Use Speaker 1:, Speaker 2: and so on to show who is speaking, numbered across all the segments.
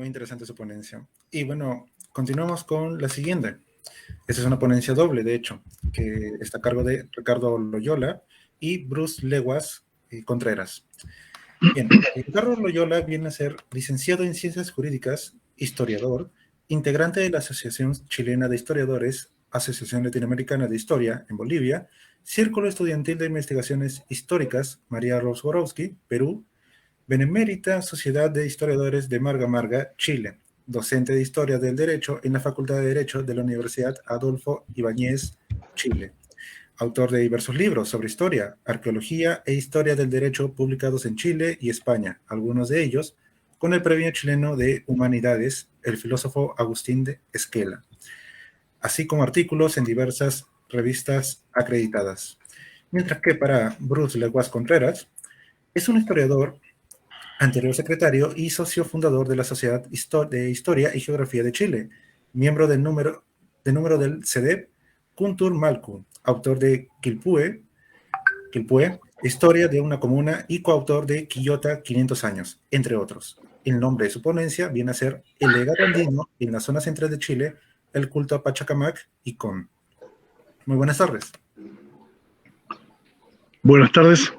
Speaker 1: Muy interesante su ponencia. Y bueno, continuamos con la siguiente. Esta es una ponencia doble, de hecho, que está a cargo de Ricardo Loyola y Bruce Leguas Contreras. Bien, Ricardo Loyola viene a ser licenciado en Ciencias Jurídicas, historiador, integrante de la Asociación Chilena de Historiadores, Asociación Latinoamericana de Historia en Bolivia, Círculo Estudiantil de Investigaciones Históricas María Rosborowski, Perú, Benemérita Sociedad de Historiadores de Marga Marga, Chile, docente de Historia del Derecho en la Facultad de Derecho de la Universidad Adolfo Ibáñez, Chile. Autor de diversos libros sobre historia, arqueología e historia del derecho publicados en Chile y España, algunos de ellos con el Premio Chileno de Humanidades, el filósofo Agustín de Esquela, así como artículos en diversas revistas acreditadas. Mientras que para Bruce Leguas Contreras, es un historiador, anterior secretario y socio fundador de la Sociedad de Historia y Geografía de Chile, miembro del número del CEDEP, Kuntur Malku, autor de Quilpué, Historia de una comuna y coautor de Quillota 500 años, entre otros. El nombre de su ponencia viene a ser El legado andino en la zona central de Chile, el culto a Pachacamac y Con. Muy buenas tardes.
Speaker 2: Buenas tardes.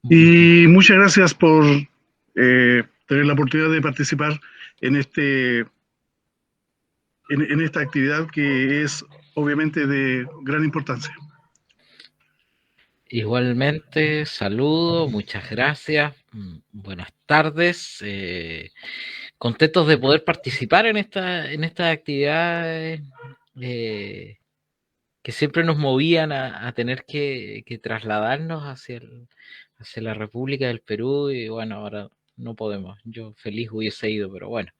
Speaker 2: Y muchas gracias por tener la oportunidad de participar en esta actividad que es obviamente de gran importancia.
Speaker 3: Igualmente, saludo, muchas gracias, buenas tardes, contentos de poder participar en estas actividades que siempre nos movían a tener que trasladarnos hacia la República del Perú, y bueno, ahora no podemos. Yo feliz hubiese ido, pero bueno,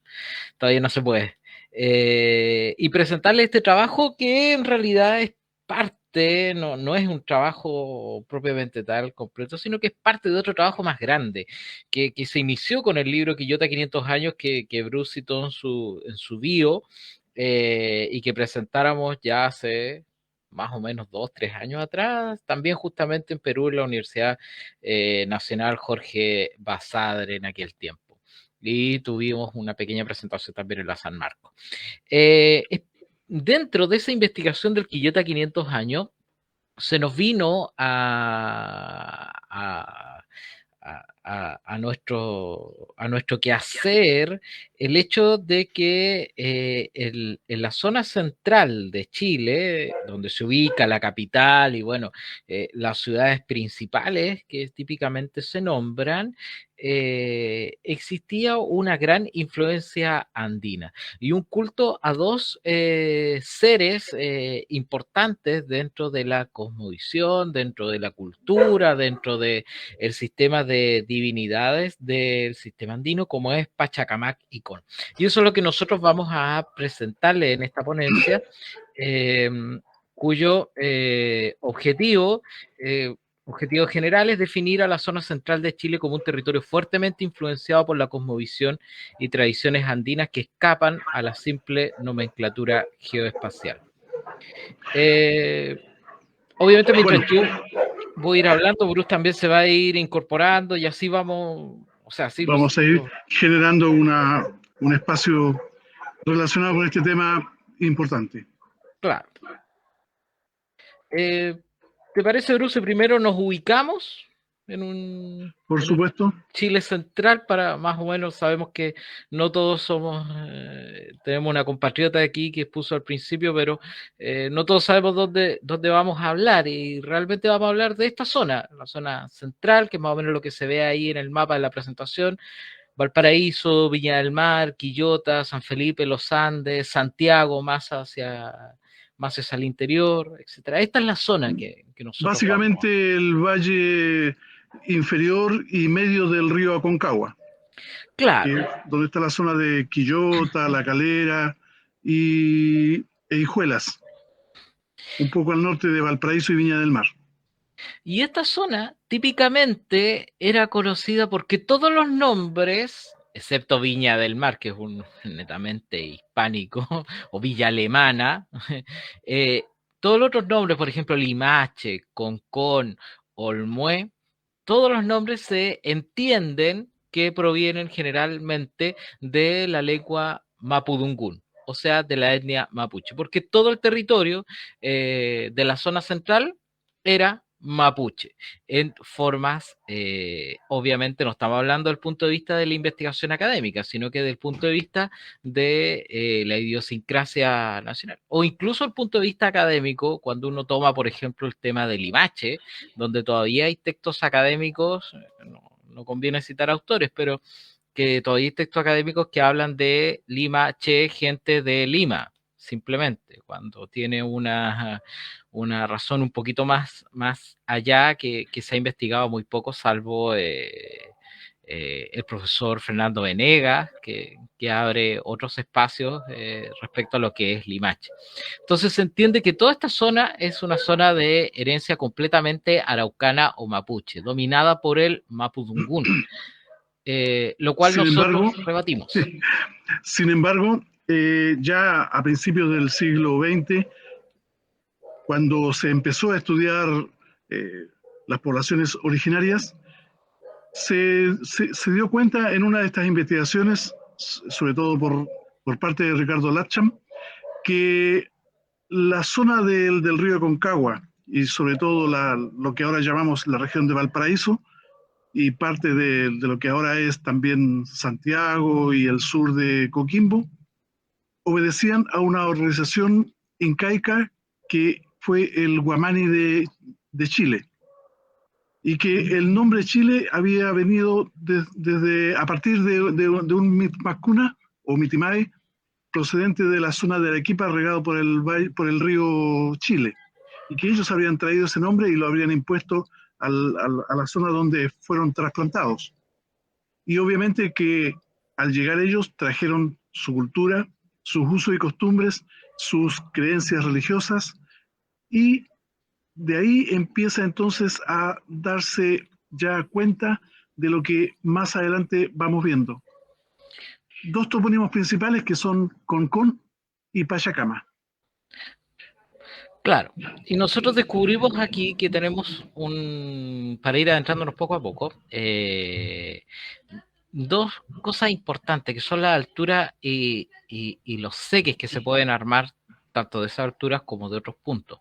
Speaker 3: todavía no se puede. Y presentarle este trabajo que en realidad es parte, no es un trabajo propiamente tal, completo, sino que es parte de otro trabajo más grande, que se inició con el libro Quillota 500 años, que Bruce citó en su bio, y que presentáramos ya hace más o menos 2, 3 años atrás, también justamente en Perú, en la Universidad Nacional Jorge Basadre en aquel tiempo. Y tuvimos una pequeña presentación también en la San Marcos. Dentro de esa investigación del Quillota 500 años, se nos vino a nuestro quehacer el hecho de que en la zona central de Chile, donde se ubica la capital y bueno, las ciudades principales que típicamente se nombran, existía una gran influencia andina y un culto a dos seres importantes dentro de la cosmovisión, dentro de la cultura, dentro del sistema de divinidades del sistema andino, como es Pachacamac y Con. Y eso es lo que nosotros vamos a presentarle en esta ponencia, cuyo objetivo general es definir a la zona central de Chile como un territorio fuertemente influenciado por la cosmovisión y tradiciones andinas que escapan a la simple nomenclatura geoespacial. Obviamente, mientras yo voy a ir hablando, Bruce también se va a ir incorporando y así vamos, o sea, así
Speaker 2: vamos a ir generando un espacio relacionado con este tema importante.
Speaker 3: Claro. ¿Te parece, Bruce? Primero nos ubicamos en un Chile central, para más o menos, sabemos que no todos somos, tenemos una compatriota aquí que expuso al principio, pero no todos sabemos dónde vamos a hablar, y realmente vamos a hablar de esta zona, la zona central, que es más o menos lo que se ve ahí en el mapa de la presentación: Valparaíso, Viña del Mar, Quillota, San Felipe, Los Andes, Santiago, más hacia el interior, etcétera. Esta es la zona que nosotros
Speaker 2: básicamente el valle inferior y medio del río Aconcagua.
Speaker 3: Claro.
Speaker 2: Donde está la zona de Quillota, La Calera e Hijuelas. Un poco al norte de Valparaíso y Viña del Mar.
Speaker 3: Y esta zona típicamente era conocida porque todos los nombres, excepto Viña del Mar, que es un netamente hispánico, o Villa Alemana, todos los otros nombres, por ejemplo, Limache, Concón, Olmué, todos los nombres se entienden que provienen generalmente de la lengua mapudungún, o sea, de la etnia mapuche, porque todo el territorio de la zona central era mapuche, en formas, obviamente no estamos hablando del punto de vista de la investigación académica, sino que del punto de vista de la idiosincrasia nacional, o incluso el punto de vista académico, cuando uno toma, por ejemplo, el tema del Limache, donde todavía hay textos académicos, no conviene citar autores, pero que todavía hay textos académicos que hablan de Limache, gente de Lima, simplemente, cuando tiene una razón un poquito más allá que se ha investigado muy poco, salvo el profesor Fernando Venegas, que abre otros espacios respecto a lo que es Limache. Entonces se entiende que toda esta zona es una zona de herencia completamente araucana o mapuche, dominada por el mapudungún, lo cual
Speaker 2: Sin embargo,
Speaker 3: rebatimos.
Speaker 2: Sin embargo, ya a principios del siglo XX, cuando se empezó a estudiar las poblaciones originarias, se dio cuenta en una de estas investigaciones, sobre todo por parte de Ricardo Latcham, que la zona del río Aconcagua y sobre todo lo que ahora llamamos la región de Valparaíso y parte de lo que ahora es también Santiago y el sur de Coquimbo, obedecían a una organización incaica que fue el Guamani de Chile, y que el nombre Chile había venido a partir de un Mitmacuna o Mitimae procedente de la zona de Arequipa regado por el río Chile, y que ellos habían traído ese nombre y lo habrían impuesto a la zona donde fueron trasplantados. Y obviamente que al llegar ellos trajeron su cultura, sus usos y costumbres, sus creencias religiosas, y de ahí empieza entonces a darse ya cuenta de lo que más adelante vamos viendo. Dos topónimos principales que son Concón y Pachacama.
Speaker 3: Claro, y nosotros descubrimos aquí que tenemos para ir adentrándonos poco a poco, dos cosas importantes, que son la altura y los seques que se pueden armar tanto de esas alturas como de otros puntos.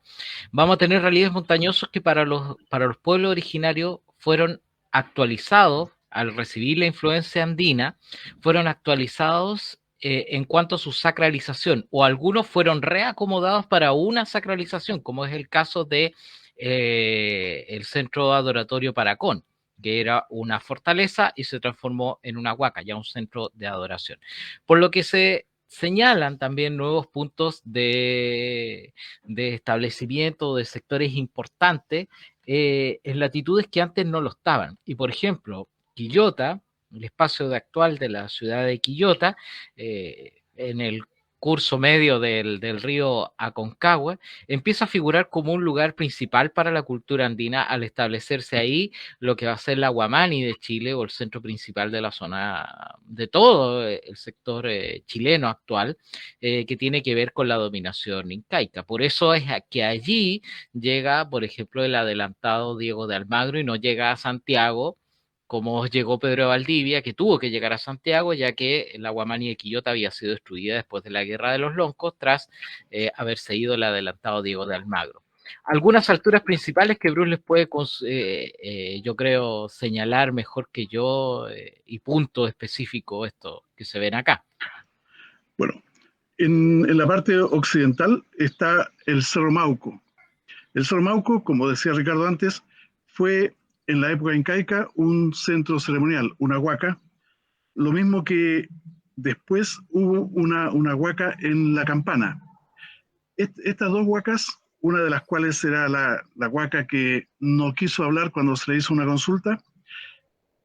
Speaker 3: Vamos a tener relieves montañosos que para los pueblos originarios fueron actualizados al recibir la influencia andina, fueron actualizados en cuanto a su sacralización, o algunos fueron reacomodados para una sacralización, como es el caso de el centro adoratorio Paracón, que era una fortaleza y se transformó en una huaca, ya un centro de adoración. Por lo que se señalan también nuevos puntos de establecimiento de sectores importantes en latitudes que antes no lo estaban. Y por ejemplo, Quillota, el espacio actual de la ciudad de Quillota, en el curso medio del río Aconcagua, empieza a figurar como un lugar principal para la cultura andina al establecerse ahí lo que va a ser la Guamani de Chile, o el centro principal de la zona, de todo el sector chileno actual, que tiene que ver con la dominación incaica. Por eso es que allí llega, por ejemplo, el adelantado Diego de Almagro y no llega a Santiago, como llegó Pedro de Valdivia, que tuvo que llegar a Santiago, ya que la Guamani de Quillota había sido destruida después de la Guerra de los Loncos, tras haberse ido el adelantado Diego de Almagro. Algunas alturas principales que Bruce les puede, yo creo, señalar mejor que yo, y punto específico esto que se ven acá.
Speaker 2: Bueno, en la parte occidental está el Cerro Mauco. El Cerro Mauco, como decía Ricardo antes, fue en la época incaica un centro ceremonial, una huaca, lo mismo que después hubo una huaca en La Campana. Estas dos huacas, una de las cuales era la huaca que no quiso hablar cuando se le hizo una consulta,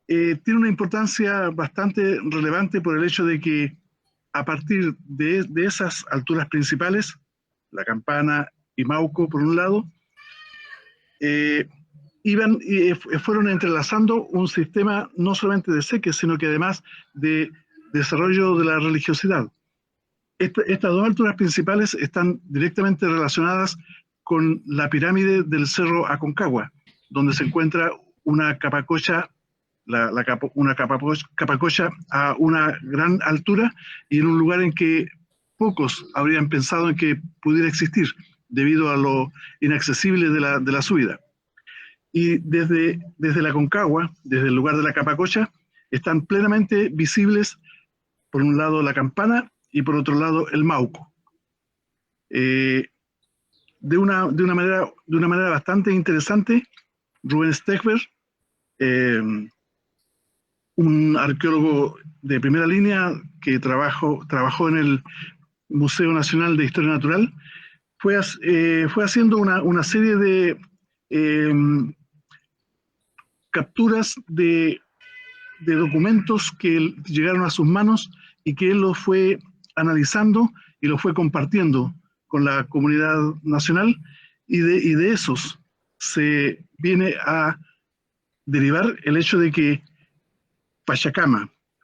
Speaker 2: tiene una importancia bastante relevante por el hecho de que a partir de esas alturas principales, La Campana y Mauco por un lado, fueron entrelazando un sistema no solamente de seques, sino que además de desarrollo de la religiosidad. Estas dos alturas principales están directamente relacionadas con la pirámide del Cerro Aconcagua, donde se encuentra una capacocha, una capacocha a una gran altura y en un lugar en que pocos habrían pensado en que pudiera existir, debido a lo inaccesible de la subida. Y desde la Concagua, desde el lugar de la Capacocha, están plenamente visibles, por un lado la Campana y por otro lado el Mauco. De una manera bastante interesante, Rubén Stegberg, un arqueólogo de primera línea que trabajó en el Museo Nacional de Historia Natural, fue haciendo una serie de capturas de documentos que llegaron a sus manos y que él los fue analizando y los fue compartiendo con la comunidad nacional, y de esos se viene a derivar el hecho de que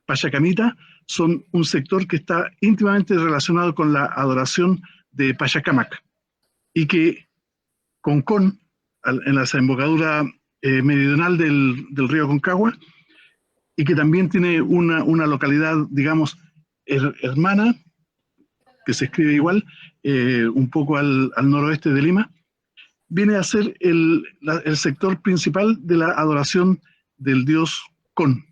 Speaker 2: Pachacamita son un sector que está íntimamente relacionado con la adoración de Pachacamac, y que Concón, en la desembocadura meridional del río Concagua, y que también tiene una localidad, digamos, hermana, que se escribe igual, un poco al noroeste de Lima, viene a ser el sector principal de la adoración del dios Con.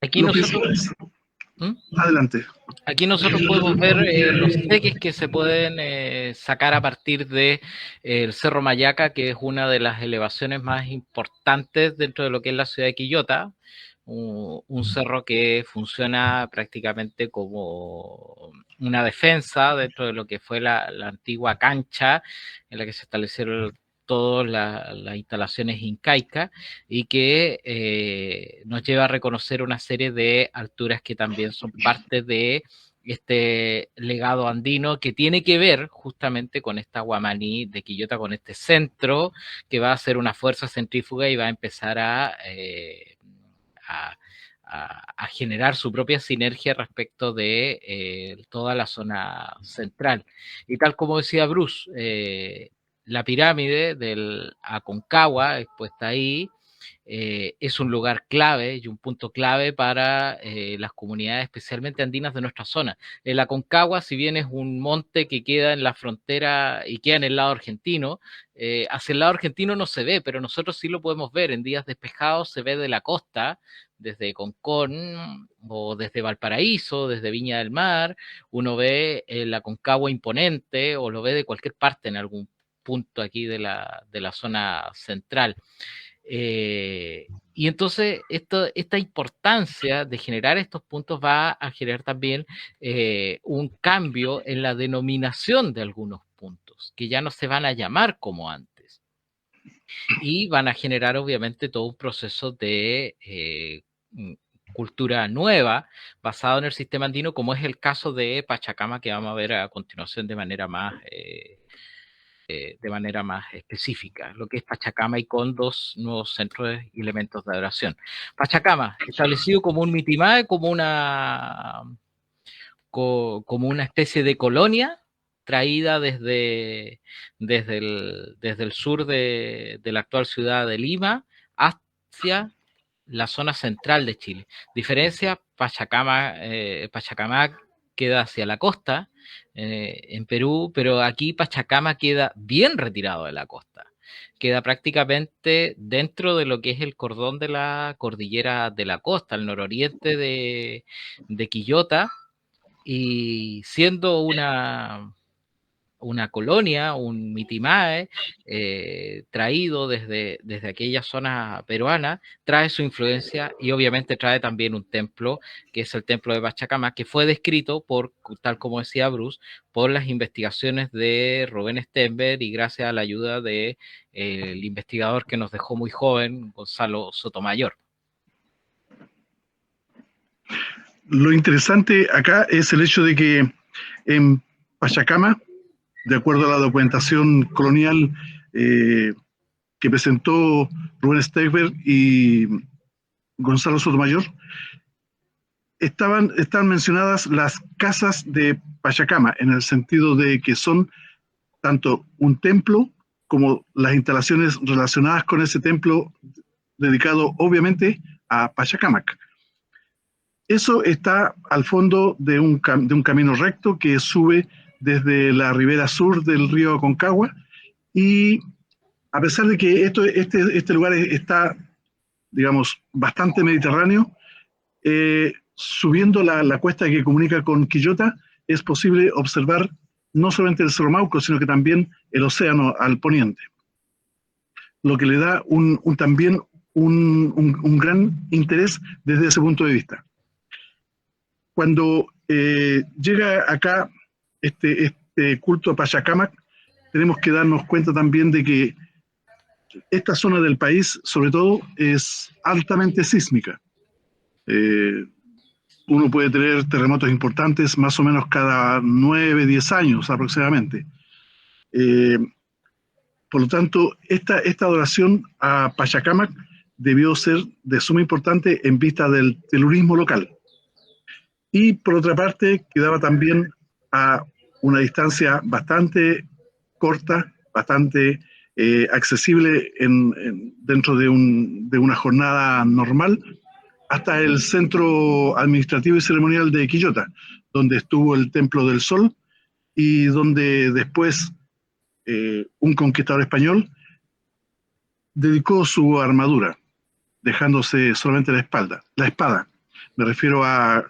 Speaker 3: Aquí nosotros,
Speaker 2: Adelante.
Speaker 3: Aquí nosotros podemos ver los teques que se pueden sacar a partir de el Cerro Mayaca, que es una de las elevaciones más importantes dentro de lo que es la ciudad de Quillota, un cerro que funciona prácticamente como una defensa dentro de lo que fue la antigua cancha en la que se establecieron todas las instalaciones incaicas, y que nos lleva a reconocer una serie de alturas que también son parte de este legado andino, que tiene que ver justamente con esta Guamaní de Quillota, con este centro que va a ser una fuerza centrífuga y va a empezar a generar su propia sinergia respecto de toda la zona central. Y tal como decía Bruce, la pirámide del Aconcagua, expuesta ahí, es un lugar clave y un punto clave para las comunidades especialmente andinas de nuestra zona. El Aconcagua, si bien es un monte que queda en la frontera y queda en el lado argentino, hacia el lado argentino no se ve, pero nosotros sí lo podemos ver. En días despejados se ve de la costa, desde Concón o desde Valparaíso, desde Viña del Mar. Uno ve el Aconcagua imponente, o lo ve de cualquier parte en algún punto aquí de la zona central. Y entonces esta importancia de generar estos puntos va a generar también un cambio en la denominación de algunos puntos, que ya no se van a llamar como antes, y van a generar obviamente todo un proceso de cultura nueva basado en el sistema andino, como es el caso de Pachacama, que vamos a ver a continuación de manera más específica, lo que es Pachacama, y con dos nuevos centros y elementos de adoración. Pachacama, establecido como un mitimae, como una especie de colonia traída desde el sur de la actual ciudad de Lima hacia la zona central de Chile. Diferencia, Pachacamac queda hacia la costa, en Perú, pero aquí Pachacama queda bien retirado de la costa. Queda prácticamente dentro de lo que es el cordón de la cordillera de la costa, al nororiente de Quillota, y siendo una colonia, un mitimae, traído desde aquella zona peruana, trae su influencia, y obviamente trae también un templo, que es el templo de Pachacama, que fue descrito tal como decía Bruce, por las investigaciones de Rubén Stegberg, y gracias a la ayuda de el investigador que nos dejó muy joven, Gonzalo Sotomayor.
Speaker 2: Lo interesante acá es el hecho de que en Pachacama, de acuerdo a la documentación colonial que presentó Rubén Stegberg y Gonzalo Sotomayor, están mencionadas las casas de Pachacama, en el sentido de que son tanto un templo como las instalaciones relacionadas con ese templo dedicado obviamente a Pachacamac. Eso está al fondo de un camino recto que sube desde la ribera sur del río Aconcagua, y a pesar de que este lugar está, digamos, bastante mediterráneo, subiendo la cuesta que comunica con Quillota, es posible observar no solamente el Cerro Mauco, sino que también el océano al poniente, lo que le da también un gran interés desde ese punto de vista. Cuando llega acá este culto a Pachacamac, tenemos que darnos cuenta también de que esta zona del país, sobre todo, es altamente sísmica. Uno puede tener terremotos importantes más o menos cada 9, 10 años aproximadamente. Por lo tanto, esta adoración a Pachacamac debió ser de suma importancia en vista del telurismo local. Y por otra parte, quedaba también a una distancia bastante corta, bastante accesible dentro de una jornada normal, hasta el centro administrativo y ceremonial de Quillota, donde estuvo el Templo del Sol y donde después un conquistador español dedicó su armadura, dejándose solamente la espada. Me refiero a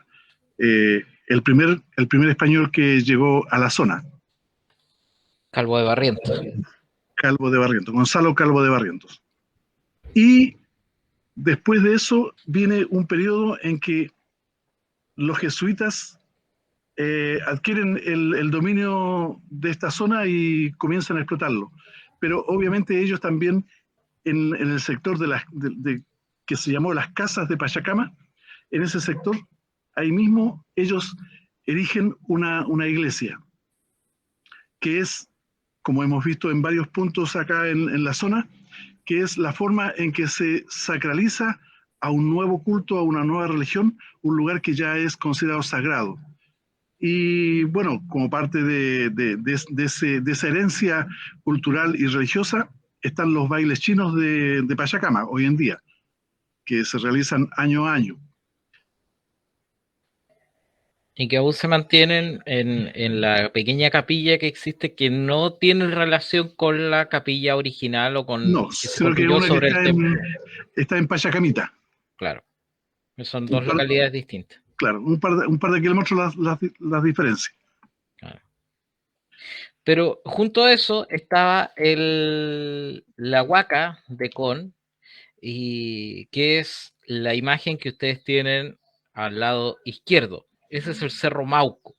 Speaker 2: el primer español que llegó a la zona.
Speaker 3: Calvo de Barrientos.
Speaker 2: Calvo de Barrientos, Gonzalo Calvo de Barrientos. Y después de eso viene un periodo en que los jesuitas adquieren el dominio de esta zona y comienzan a explotarlo. Pero obviamente ellos también en el sector que se llamó las casas de Pachacama, en ese sector, ahí mismo ellos erigen una iglesia, que es, como hemos visto en varios puntos acá en la zona, que es la forma en que se sacraliza a un nuevo culto, a una nueva religión, un lugar que ya es considerado sagrado. Y bueno, como parte de esa herencia cultural y religiosa, están los bailes chinos de Pachacama hoy en día, que se realizan año a año.
Speaker 3: Y que aún se mantienen en la pequeña capilla que existe, que no tiene relación con la capilla original o con
Speaker 2: no,
Speaker 3: que se
Speaker 2: sino que una
Speaker 3: sobre
Speaker 2: que está en Pachacamita.
Speaker 3: Claro, son dos localidades distintas.
Speaker 2: Claro, un par de kilómetros las diferencias.
Speaker 3: Claro. Pero junto a eso estaba la huaca de Con, y que es la imagen que ustedes tienen al lado izquierdo. Ese es el Cerro Mauco.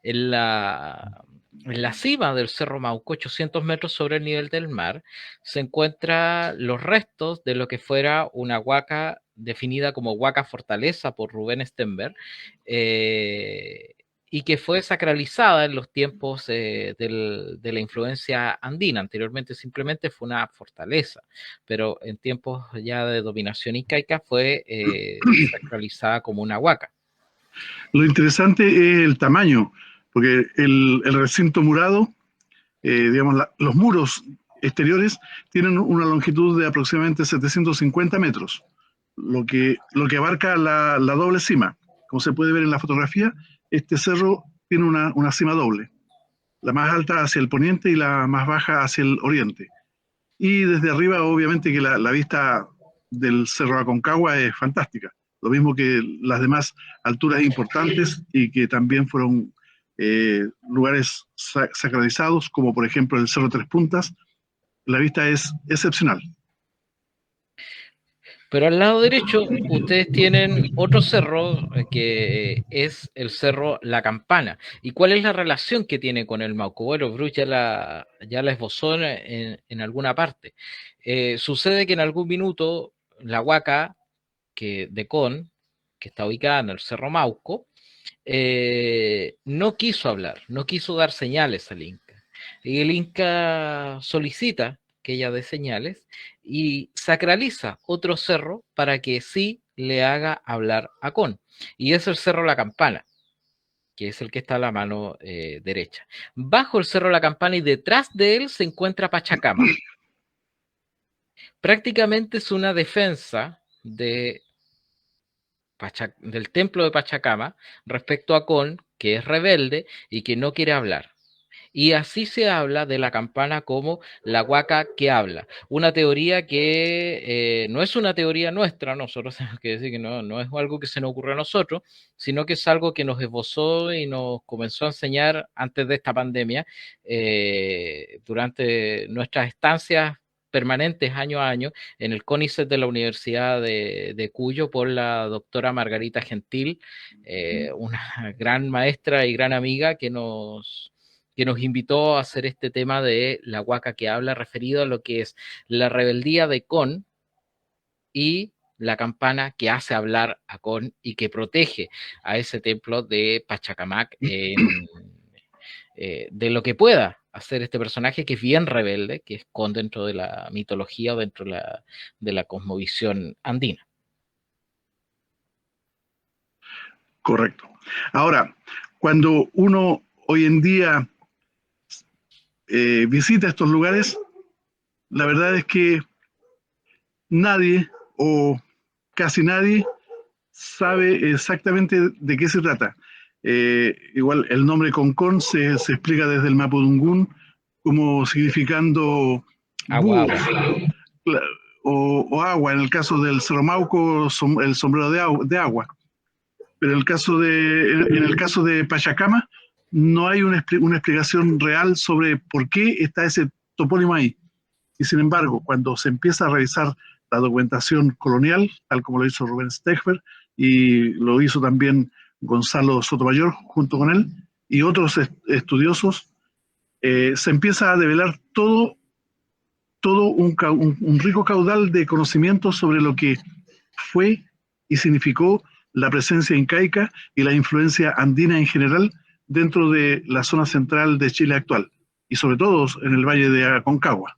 Speaker 3: En la cima del Cerro Mauco, 800 metros sobre el nivel del mar, se encuentran los restos de lo que fuera una huaca definida como Huaca Fortaleza por Rubén Stenberg, y que fue sacralizada en los tiempos de la influencia andina. Anteriormente simplemente fue una fortaleza, pero en tiempos ya de dominación incaica fue sacralizada como una huaca.
Speaker 2: Lo interesante es el tamaño, porque el recinto murado, digamos, los muros exteriores tienen una longitud de aproximadamente 750 metros, lo que abarca la doble cima. Como se puede ver en la fotografía, este cerro tiene una cima doble, la más alta hacia el poniente y la más baja hacia el oriente. Y desde arriba, obviamente, que la vista del Cerro Aconcagua es fantástica, lo mismo que las demás alturas importantes y que también fueron lugares sacralizados, como por ejemplo el Cerro Tres Puntas. La vista es excepcional.
Speaker 3: Pero al lado derecho ustedes tienen otro cerro que es el cerro La Campana. ¿Y cuál es la relación que tiene con el Mauco? Bueno, Bruce ya la esbozó en alguna parte. Sucede que en algún minuto la huaca de Con, que está ubicada en el Cerro Mauco, no quiso hablar, no quiso dar señales al Inca. Y el Inca solicita que ella dé señales y sacraliza otro cerro para que sí le haga hablar a Con. Y es el Cerro La Campana. que es el que está a la mano derecha. Bajo el Cerro La Campana y detrás de él se encuentra Pachacama. Prácticamente es una defensa del templo de Pachacama respecto a Con, que es rebelde y que no quiere hablar. Y así se habla de la campana como la huaca que habla. Una teoría que no es una teoría nuestra, nosotros tenemos que decir que no es algo que se nos ocurrió a nosotros, sino que es algo que nos esbozó y nos comenzó a enseñar antes de esta pandemia, durante nuestras estancias permanentes año a año en el CONICET de la Universidad de Cuyo por la doctora Margarita Gentil, una gran maestra y gran amiga que nos invitó a hacer este tema de la huaca que habla, referido a lo que es la rebeldía de Con y la campana que hace hablar a Con y que protege a ese templo de Pachacamac de lo que pueda hacer este personaje que es bien rebelde, que es Con dentro de la mitología o dentro de la cosmovisión andina.
Speaker 2: Correcto. Ahora, cuando uno hoy en día visita estos lugares, la verdad es que nadie o casi nadie sabe exactamente de qué se trata. Igual el nombre Concón se explica desde el Mapudungún como significando
Speaker 3: Agua,
Speaker 2: búhos
Speaker 3: agua.
Speaker 2: o agua, en el caso del Cerro Mauco, el sombrero de agua. Pero en el caso de Pachacama, no hay una explicación real sobre por qué está ese topónimo ahí. Y sin embargo, cuando se empieza a revisar la documentación colonial, tal como lo hizo Rubén Stechfer, y lo hizo también Gonzalo Sotomayor junto con él, y otros estudiosos, se empieza a develar todo un rico caudal de conocimientos sobre lo que fue y significó la presencia incaica y la influencia andina en general dentro de la zona central de Chile actual, y sobre todo en el Valle de Aconcagua.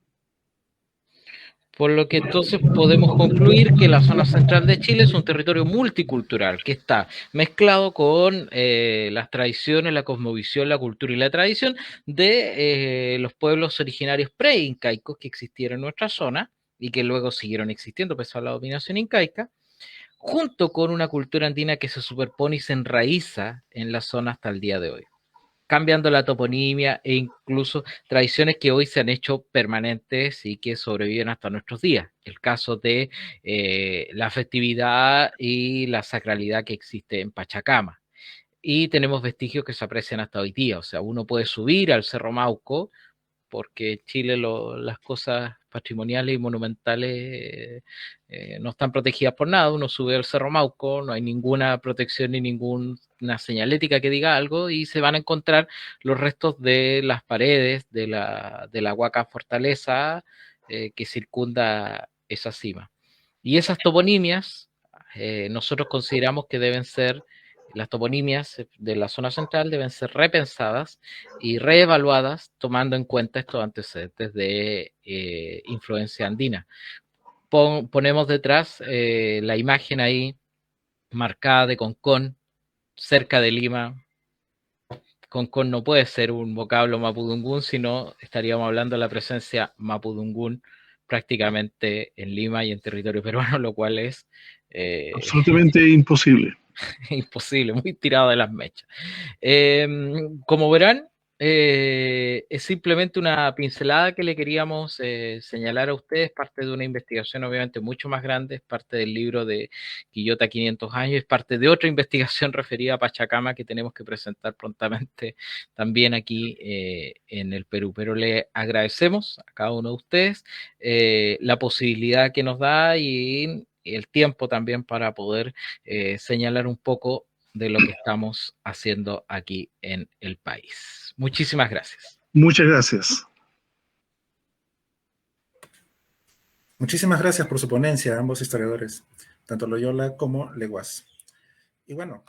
Speaker 3: Por lo que entonces podemos concluir que la zona central de Chile es un territorio multicultural que está mezclado con las tradiciones, la cosmovisión, la cultura y la tradición de los pueblos originarios pre-incaicos que existieron en nuestra zona y que luego siguieron existiendo pese a la dominación incaica, junto con una cultura andina que se superpone y se enraiza en la zona hasta el día de hoy, cambiando la toponimia e incluso tradiciones que hoy se han hecho permanentes y que sobreviven hasta nuestros días. El caso de la festividad y la sacralidad que existe en Pachacama. Y tenemos vestigios que se aprecian hasta hoy día. O sea, uno puede subir al Cerro Mauco, porque en Chile las cosas patrimoniales y monumentales no están protegidas por nada. Uno sube al Cerro Mauco, no hay ninguna protección ni ninguna señalética que diga algo y se van a encontrar los restos de las paredes de la Huaca Fortaleza que circunda esa cima. Y esas toponimias nosotros consideramos que deben ser, las toponimias de la zona central deben ser repensadas y reevaluadas tomando en cuenta estos antecedentes de influencia andina. Ponemos detrás la imagen ahí marcada de Concón, cerca de Lima. Concón no puede ser un vocablo mapudungún, sino estaríamos hablando de la presencia mapudungún prácticamente en Lima y en territorio peruano, lo cual es
Speaker 2: Absolutamente imposible.
Speaker 3: imposible, muy tirado de las mechas. Como verán, es simplemente una pincelada que le queríamos señalar a ustedes, parte de una investigación obviamente mucho más grande, es parte del libro de Quillota 500 años, es parte de otra investigación referida a Pachacama que tenemos que presentar prontamente también aquí en el Perú. Pero le agradecemos a cada uno de ustedes la posibilidad que nos da y el tiempo también para poder señalar un poco de lo que estamos haciendo aquí en el país. Muchísimas gracias.
Speaker 2: Muchas gracias.
Speaker 1: Muchísimas gracias por su ponencia, ambos historiadores, tanto Loyola como Leguas. Y bueno,